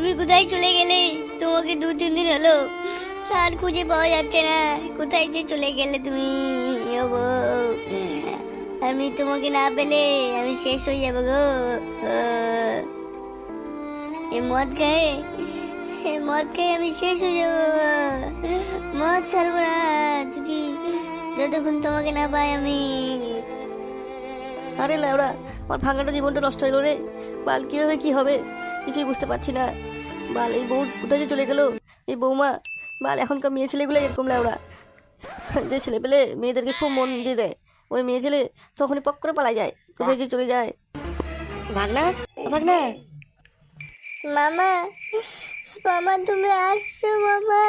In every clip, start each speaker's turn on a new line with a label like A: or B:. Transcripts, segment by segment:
A: তুমি কোথায় চলে গেলে? তোমাকে 2-3 দিন হলো আর খুঁজে পাওয়া যাচ্ছে না। কোথায় যে চলে গেলে তুমি? ও বউ, আমি তোমাকে না পেলে আমি শেষ হয়ে যাবো গো। এ মদ খায়, মদ খাই আমি শেষ হয়ে যাবো। মদ ছাড়বো না যদি যতক্ষণ তোমাকে না পাই আমি।
B: আরে ল্যাবড়া, আমার ভাঙাটা জীবনটা নষ্ট হইলো রে। বাল কিভাবে কি হবে কিছুই বুঝতে পারছি না। বাল এই বউ কোথায় যে চলে গেল, এই বৌমা। বাল এখনকার মেয়ে ছেলেগুলো এরকম ল্যাবড়া, যে ছেলে পেলে মেয়েদেরকে খুব মন দিয়ে দেয়, ওই মেয়ে ছেলে তখনই পক করে পালা যায়, কোথায় যে চলে যায়। ভাগনা, ভাগনা।
A: মামা, মামা তুমি আসছো মামা?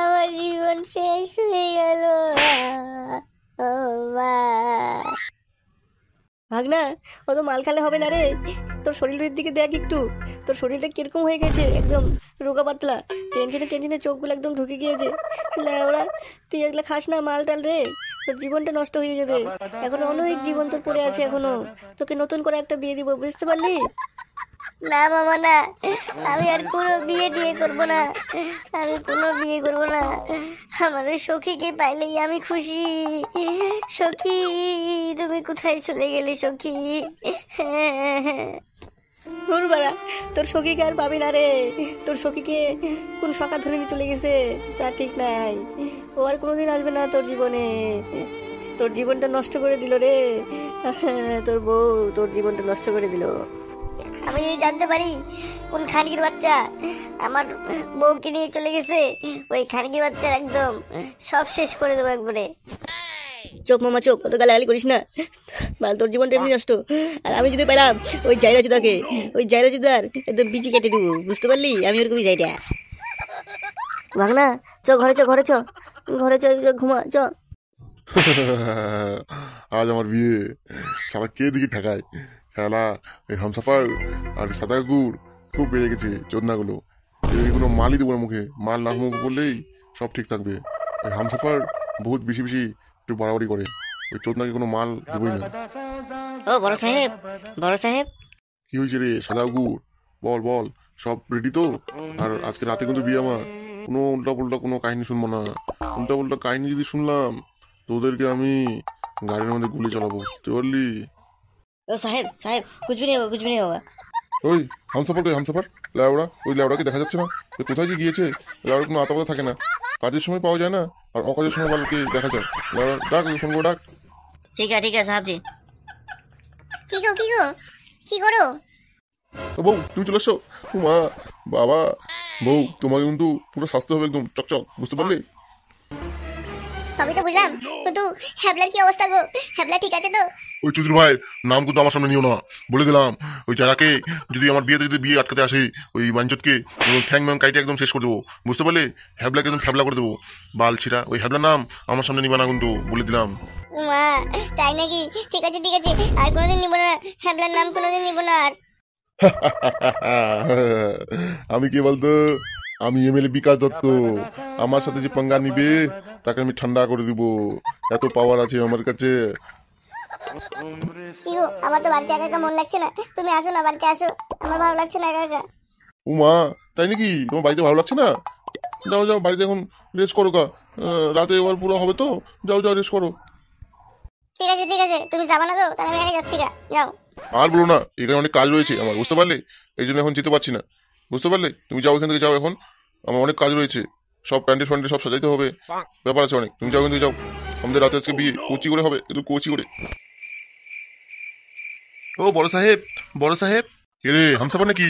A: আমার জীবন শেষ হয়ে গেল। ও মা।
B: ভাগনা, অত মাল খেলে হবে না রে। তোর শরীরের দিকে দেখ একটু, তোর শরীরটা কিরকম হয়ে গেছে, একদম রোগা পাতলা। টেনশনে টেনশনে চোখগুলো একদম ঢুকে গিয়েছে। ওরা তুই এগুলো খাস না মাল টাল রে, তোর জীবনটা নষ্ট হয়ে যাবে। এখনো অনেক জীবন তোর পড়ে আছে এখনো। তোকে নতুন করে একটা বিয়ে দিব, বুঝতে পারলি?
A: না মামা না, আমি আর কোনো বিয়ে টিয়ে করবো না। আমি কোনো বিয়ে করবো না। আমার ওই সখীকে পাইলেই আমি খুশি। সখী, তুমি কোথায় চলে গেলে সখী?
B: বাড়া, তোর সখীকে আর পাবি না রে। তোর সখীকে কোন সকা ধরে নিয়ে চলে গেছে তা ঠিক নাই। ও আর কোনোদিন আসবে না তোর জীবনে। তোর জীবনটা নষ্ট করে দিল রে তোর বউ, তোর জীবনটা নষ্ট করে দিল।
A: আমি যদি জানতে পারি কোন খানকির বাচ্চা আমার বউকে নিয়ে চলে গেছে, ওই খানকির বাচ্চার একদম সব শেষ করে দেবো একবারে।
B: চোখ মামা চোখ, অত গালাগালি করিস না। বাল তোর জীবনটা এমনি নষ্ট। আর আমি যদি পেলাম ওই জায়রা চুদাকে, ওই জায়রা চুদার একদম বিচি কেটে দেবো, বুঝতে পারলি? আমি ওরকমই যাইটা। ভাগনা চ, ঘরে চ, ঘরে চ, ঘরে চ, ঘুমা চ।
C: আজ আমার বিয়ে, সারা কে দিকে ঠেকায় খেলা। এই হামসাফার আর সাদা কুকুর খুব বেড়ে গেছে চোদনাগুলো। এদিকে কোনো মালই দেবো না মুখে, মাল না মুখে বললেই সব ঠিক থাকবে। এই হামসাফার বহুত বেশি বেশি একটু বাড়াবাড়ি করে, ওই চোদনাকে কোনো মাল দেবই না।
B: ও বড় সাহেব, বড় সাহেব।
C: কি হয়েছে রে সাদা কুকুর? বল বল, সব রেডি তো? আর আজকে রাতে কিন্তু বিয়ে আমার। কোনো উল্টা পুল্টা কোনো কাহিনী শুনবো না। উল্টা পুল্টা কাহিনী যদি শুনলাম তোদেরকে আমি গাড়ির মধ্যে গুলি চালাবো, বুঝতে পারলি?
B: ও সাহেব, সাহেব কুছ ভি নেই হোগা, কুছ ভি নেই হোগা।
C: ওই হামসাফার কই? হামসাফার ল্যাওড়া, ওই ল্যাওড়াকে দেখা যাচ্ছে না? কোথায় যে গিয়েছে? ল্যাওড়ার কোনো আতাপাতা থাকে না, কাজের সময় পাওয়া যায় না, আর অকাজের সময় বালকে দেখা যায়। ল্যাওড়া ডাক, ফোন করে ডাক।
B: ঠিক আছে সাহেব জি।
A: কি গো, কি গো, কি করো?
C: ও বউ, তুমি চলে এসছো? মা, বাবা, বউ তোমাকে কিন্তু পুরো স্বাস্থ্য হবে একদম চকচক, বুঝতে পারলি?
A: সবই তো বুঝলাম, কিন্তু হ্যাবলার কি অবস্থা গো? হ্যাবলা ঠিক আছে তো?
C: ওই চৌধুরী ভাইয়ের নাম কিন্তু আমার সামনে নিও না, বলে দিলাম। ওই যারাকে যদি আমার বিয়েতে যদি বিয়ে আটকাতে আসে, ওই মানচতকে ঠ্যাং ম্যাং কাইটে একদম শেষ করে দেবো, বুঝতে পারলে? হ্যাবলাকে একদম ফ্যাবলা করে দেবো, বাল ছিড়া। ওই হ্যাবলার নাম আমার সামনে নিবা না কিন্তু, বলে দিলাম।
A: মা, তাই নাকি? ঠিক আছে ঠিক আছে, আর কোনোদিন নিব না, হ্যাবলার নাম কোনোদিন নিব না আর।
C: আমি কে বলতো? আমি এমএলএ বিকাশ দত্ত। আমার সাথে যে পাঙ্গা নিবে তাকে আমি ঠান্ডা করে দিব, এত পাওয়ার আছে আমার কাছে।
A: কি গো, আমার তো বাড়িতে একা একা মন লাগছে না, তুমি আসো না, বাড়িতে আসো, আমার ভালো লাগছে না একা একা।
C: উমা, তাই নাকি? তোমার বাড়িতে ভালো লাগছে না? যাও যাও, বাড়িতে এখন রেস্ট করো কা। রাতে এবার পুরো হবে তো, যাও যাও রেস্ট করো।
A: ঠিক আছে ঠিক আছে, তুমি যাবা না তো? তাহলে আমি আগে যাচ্ছি গা, যাও।
C: আর বলো না, এখানে অনেক কাজ রয়েছে আমার, বুঝতে পারলে? এই জন্য এখন যেতে পারছি না, বুঝতে পারলে? তুমি যাও এখান থেকে, যাও এখন, আমার অনেক কাজ রয়েছে। সব প্যান্ডেল ফ্যান্ডেল সব সাজাইতে হবে, ব্যাপার আছে অনেক। তুমি যাও এখান থেকে, যাও। আমাদের রাতে আজকে বিয়ে কোচি করে হবে, একটু কোচি করে। ও বড় সাহেব, বড় সাহেব। কে রে, হামসাফার নাকি?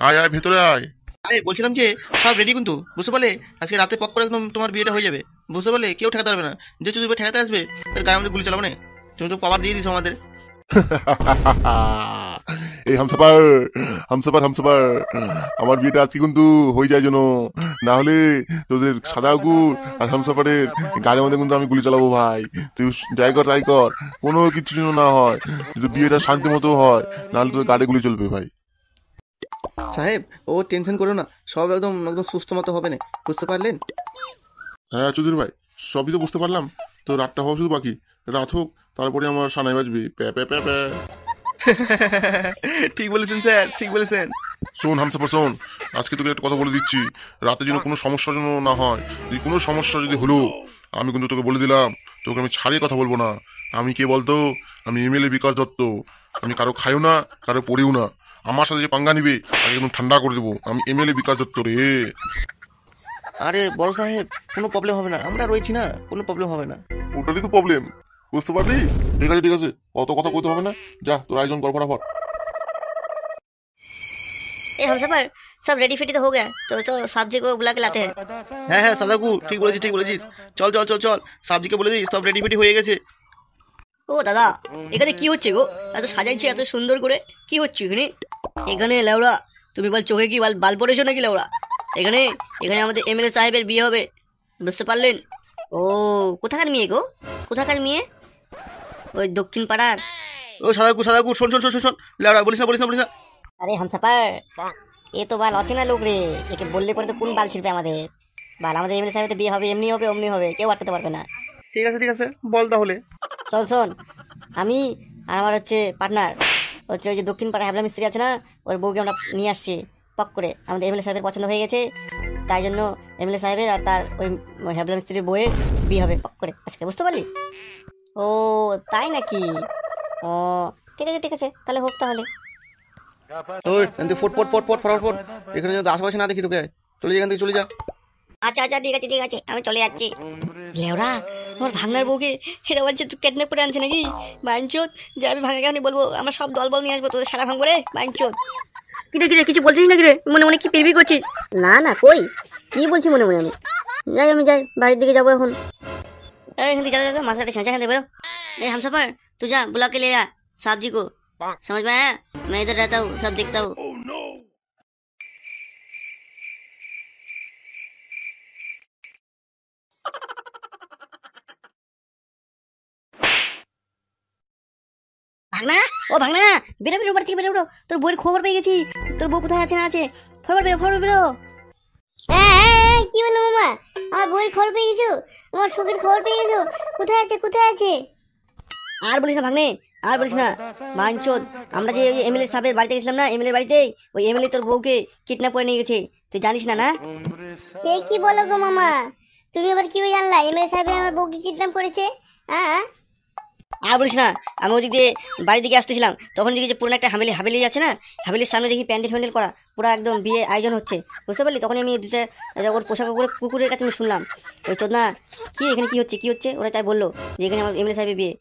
C: আয় আয়, ভেতরে আয়।
B: আরে বলছিলাম যে সব রেডি কিন্তু, বুঝতে পারলে? আজকে রাতে পক করে একদম তোমার বিয়েটা হয়ে যাবে, বুঝতে পারলে? কেউ ঠেকাতে পারবে না। যে চুরি ঠেকাতে আসবে তার গায়ে আমাদের গুলি চালাবো না। তুমি তো পাওয়ার দিয়ে দিছো আমাদের।
C: এই হামসাফার, হামসাফার, হামসাফার, আমার বিয়েটা আজকে কিন্তু হয়ে যায় যেন, না হলে তোদের সাদা কুকুর আর হামসাফারের গাড়ির মধ্যে কিন্তু আমি গুলি চালাবো ভাই। তুই ট্রাই কর, ট্রাই কর, কোনো কিছু যেন না হয়, যদি বিয়েটা শান্তি মতো হয়, নাহলে তোদের গাড়ি গুলি চলবে ভাই।
D: সাহেব, ও টেনশন করো না, সব একদম একদম সুস্থ মতো হবে না, বুঝতে পারলেন?
C: হ্যাঁ চৌধুরী ভাই, সবই তো বুঝতে পারলাম। তো রাতটা হওয়া শুধু বাকি, রাত হোক, তারপরে আমার সানাই বাজবে প্যা প্যা প্যা প্যা।
D: ঠিক বলেছেন স্যার, ঠিক বলেছেন।
C: শোন হামসাফার শোন, আজকে তোকে একটা কথা বলে দিচ্ছি, রাতে যেন কোনো সমস্যার জন্য না হয়। যদি কোনো সমস্যা যদি হলো, আমি কিন্তু তোকে বলে দিলাম, তোকে আমি ছাড়িয়ে কথা বলবো না। আমি কে বলতো? আমি এমএলএ বিকাশ দত্ত। আমি কারো খাইও না, কারো পড়িও না। আমার সাথে যে পাঙ্গা নিবে তাকে একদম ঠান্ডা করে দেবো। আমি এমএলএ বিকাশ দত্ত রে।
D: আরে বড় সাহেব, কোনো প্রবলেম হবে না, আমরা রয়েছি না, কোনো প্রবলেম হবে না।
C: ওটারই তো প্রবলেম, বুঝতে পারলি? ঠিক আছে ঠিক আছে, অত কথা কইতে হবে না। যা তোর আয়োজন কর ফটাফট।
A: ए हम सफर सब रेडी फेडी तो हो गया, तो सब्जी को बुला के लाते हैं।
D: হ্যাঁ হ্যাঁ সাদাকু, ঠিক বলেছিস ঠিক বলেছিস। চল চল চল চল, সাবজিকে বলে দিস সব রেডি ফেডি হয়ে গেছে।
B: ও দাদা, এখানে কি হচ্ছে গো? এত সাজাইছে এত সুন্দর করে, কি হচ্ছে এখানে? এখানে লেওড়া, তুমি বল চোখে কি বাল পড়েছো নাকি লেওড়া? এখানে এখানে আমাদের এমএলএ সাহেবের বিয়ে হবে, বুঝতে পারলেন? ও কোথাকার মেয়ে গো? কোথাকার মেয়ে? ওই দক্ষিণ পাড়ার।
D: ও সাদাকু সাদাকু, শোন শোন শোন শোন শোন, লেওড়া বলিস না বলিস না বলিস না।
A: अरे हम सफर ये तो बाल অচেনা লোক রে, একে বললে পরে তো কোন বাল ছিড়বে আমাদের। বাল আমাদের এমএলএ সাহেবের বিয়ে হবে, এমনি হবে অমনি হবে, কেউ আটকাতে পারবে না।
D: ঠিক আছে বল তাহলে।
A: শোন শোন, আমি আর আমার হচ্ছে পার্টনার হচ্ছে ওই যে দক্ষিণ পাড়া হ্যাবলা মিস্ত্রি আছে না, ওর বউকে আমরা নিয়ে আসছি পক করে। আমাদের এমএলএ সাহেবের পছন্দ হয়ে গেছে, তাই জন্য এমএলএ সাহেবের আর তার ওই হ্যাবলা মিস্ত্রির বউয়ের বিয়ে হবে পক করে আজকে, বুঝতে পারলি? ও তাই নাকি? ও ঠিক আছে তাহলে হোক তাহলে।
D: ওই এখান থেকে ফট ফট ফট ফট ফট ফট, এখানে যদি আশেপাশে না দেখি তোকে, চলে যা এখান থেকে চলে যা।
A: আচ্ছা ঠিক আছে আমি চলে যাচ্ছি।
B: লেওড়া, আমার ভাঙনার বউকে এরা বলছে তুই কেটনে করে আনছে নাকি? বাইনচোদ, যে আমি ভাঙা কেন বলবো, আমরা সব দল নিয়ে আসবো, তোদের সারা ভাঙবো রে বাইনচোদ।
A: কিরে কিছু বলছিস নাকি রে? মনে মনে কি পিরবি করছিস? না কই, কি বলছি মনে মনে? আমি যাই বাড়ির দিকে যাবো এখন।
B: एखान जा माथा छाँचा खाते बेरो। ए हम सफर तू जा बुला के ले आ साहब को, समझ में आया? मैं इधर रहता हूँ, सब देखता हूँ। ভাগনা, ও ভাগনা, বেরো বাড়ি থেকে বেরো। তোর বউয়ের খবর পেয়ে গেছি, তোর বউ কোথায় আছে না আছে, ফটাফট বেরো।
A: কি বললো মামা? আমার বউয়ের খবর পেয়ে গেছো? আমার শোকের খবর পেয়ে গেছো? কোথায় আছে?
B: আর বলিস না ভাগ্নে, আর বলিস না মানচোদ। আমরা যে এমএলএ সাহেবের বাড়িতে গেছিলাম না, এমএলএ বাড়িতে, ওই এমএলএ তোর বউকে কিডন্যাপ করে নিয়ে গেছে, তুই জানিস না? না
A: সে কি বলো গো মামা, তুমি আবার কি জানলা এমএলএ সাহেব আমার বউকে কিডন্যাপ করেছে? হ্যাঁ
B: আর বলিস না, আমি ওদিক দিয়ে বাড়ির দিকে আসতেছিলাম, তখন দেখি যে পুরো একটা হাভেলি আছে না, হাভেলির সামনে দেখি প্যান্ডেল করা, পুরো একদম বিয়ে আয়োজন হচ্ছে, বুঝতে পারলি? তখন আমি দুটা ওর পোশাক কুকুরের কাছে আমি শুনলাম, ওই চোদনা কি এখানে কি হচ্ছে, ওরা তাই বললো যে এখানে আমার এমএলএ সাহেবের বিয়ে।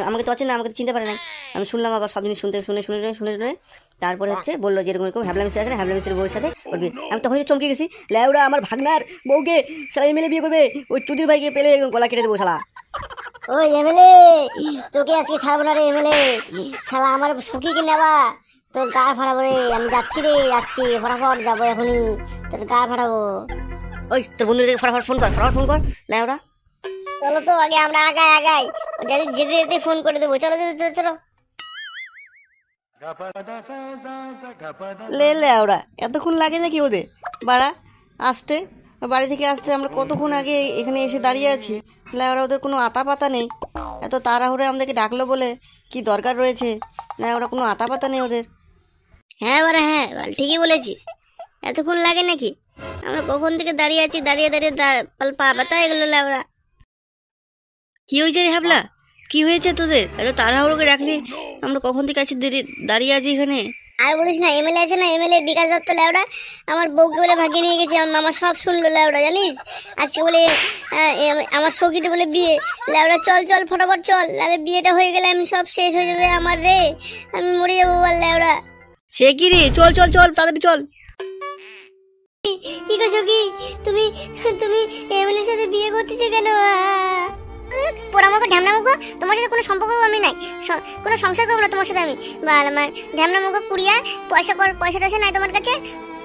B: আমাকে তো আছে না, আমাকে তো চিনতে পারে না। আমি শুনলাম আবার সব জিনিস শুনে তারপরে হচ্ছে বললো যে এরকম হ্যাবলা মিস্ত্রি আছে না, হ্যাবলা মিস্ত্রির বউয়ের সাথে ওর বিয়ে। আমি তখন চমকে গেছি, লেওরা আমার ভাগনার বউকে শালা এমএলএ বিয়ে করবে, ওই চুদির ভাইকে পেলে গলা কেটে দেবো শালা।
A: ওই এমএলএ, তোকে আজকে ছাড়বো না রে এমএলএ, শালা আমার সখীকে নেবা, তোর গা ফাড়াবো রে। আমি যাচ্ছি ফটাফট যাবো এখনই, তোর গা ফাড়াবো।
B: ওই তোর বন্ধুদেরকে ফটাফট ফোন কর না ওরা।
A: চলো তো আগে আমরা আগাই যেতে ফোন করে দেবো। চলো
B: লে ওরা এতক্ষণ লাগে নাকি ওদের বাড়া আসতে? বাড়ি থেকে আসতে আমরা কতক্ষণ আগে এখানে এসে দাঁড়িয়ে আছি, ওরা ওদের কোনো আতা পাতা নেই। এত তাড়াহুড়ে আমাদেরকে ডাকলো বলে কি দরকার রয়েছে? ওরা কোনো আতা পাতা নেই ওদের।
A: হ্যাঁ ঠিকই বলেছিস, এতক্ষণ লাগে নাকি? আমরা কখন থেকে দাঁড়িয়ে আছি, দাঁড়িয়ে পা পাতা হয়ে গেল। ওরা
B: কি হয়েছে রে হাবলা, কি হয়েছে তোদের? এত তাড়াহুড়ো করে রাখলি, আমরা কখন থেকে আছি দাঁড়িয়ে আছি এখানে।
A: আর বলিস না, এমএলএ আছে না, এমএলএ বিকাশ দত্ত, লেওড়া আমার বউকে বলে ভাগিয়ে নিয়ে গেছে। আমার মামা সব শুনলো লেওড়া, জানিস? আজকে বলে আমার সখীটা বলে বিয়ে। লেওড়া চল ফটাফট চল, নাহলে বিয়েটা হয়ে গেলে আমি সব শেষ হয়ে যাবে আমার রে, আমি মরে যাবো বল লেওড়া।
B: সে কি রে, চল তাড়াতাড়ি চল।
A: কি করছো কি তুমি এমএলএর সাথে বিয়ে করতেছো কেন? পোড়ামুখো ঢ্যামনামুখো, তোমার সাথে কোনো সম্পর্ক আমি নাই, কোনো সংসার করবো না তোমার সাথে আমি। আমার ঢ্যামনামুখো কুড়িয়া পয়সা টয়সা নাই তোমার কাছে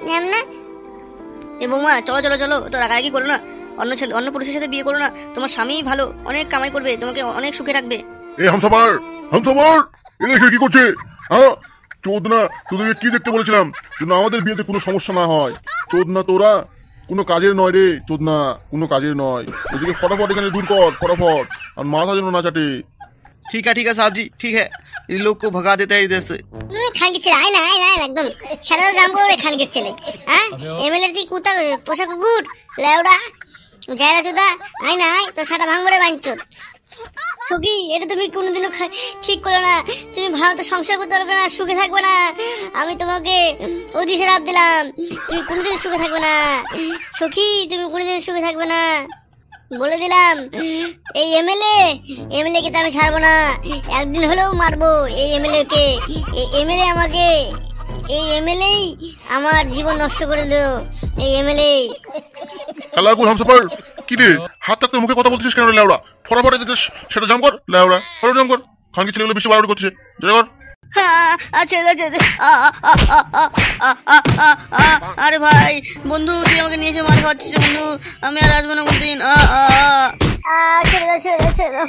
A: ঢ্যামনা।
B: এ বৌমা চলো, তো রাগারাগি করো না, অন্য পুরুষের সাথে বিয়ে করো না। তোমার স্বামী ভালো, অনেক কামাই করবে, তোমাকে অনেক সুখে রাখবে।
C: এ হামসাফার এরা কি করছে? হ্যাঁ চোদনা, তোদেরকে কি দেখতে বলেছিলাম যেন আমাদের বিয়েতে কোনো সমস্যা না হয়। চোদনা তোরা কোনো কাজের নয় রে, চোদনা কোনো কাজের নয়। এদিকে ফটাফট এখানে দূর কর ফটাফট, আর মাথা যেন না চাটে।
D: ठीक है साहब जी, ठीक है, इन लोग को भगा देते हैं इधर से।
A: খানকে ছেলে আয় না একদম সারা রাম করে খানকে ছেলে হ্যাঁ এমএলএ তুই কুতা পোশাক কুকুর লেওড়া যায়রা চোদা আয় না তো সারা ভাঙবড়ে বাঞ্চত সখী এটা তুমি কোনোদিনও ঠিক করো না, তুমি ভালো তো সংসার করতে পারবে না, সুখে থাকবে না। আমি তোমাকে অধিশাপ দিলাম, তুমি কোনোদিন সুখে থাকবে না সখী, তুমি কোনোদিন সুখে থাকবে না বলে দিলাম। এই এমএলএ কে তো আমি ছাড়বো না, একদিন হলেও মারবো এই এমএলএ কে। এই এমএলএ আমাকে, এই এমএলএ আমার জীবন নষ্ট করে দিল, এই এমএলএ।
C: কালাগুল হামসাফার কি রে হাত থাকতে মুখে কথা বলছিস কেন রে লেওড়া? ফটাফট এদিকে সেটা জাম কর লেওড়া, ফটাফট জাম কর। খানকি ছেলেগুলো বেশি বাড়াবাড়ি করছে, যেটা কর।
B: আরে ভাই বন্ধু, তুই আমাকে নিয়ে এসে মার খাওয়াচ্ছিস বন্ধু, আমি আর আসবো না কোনদিন।
A: ছেড়ে দাও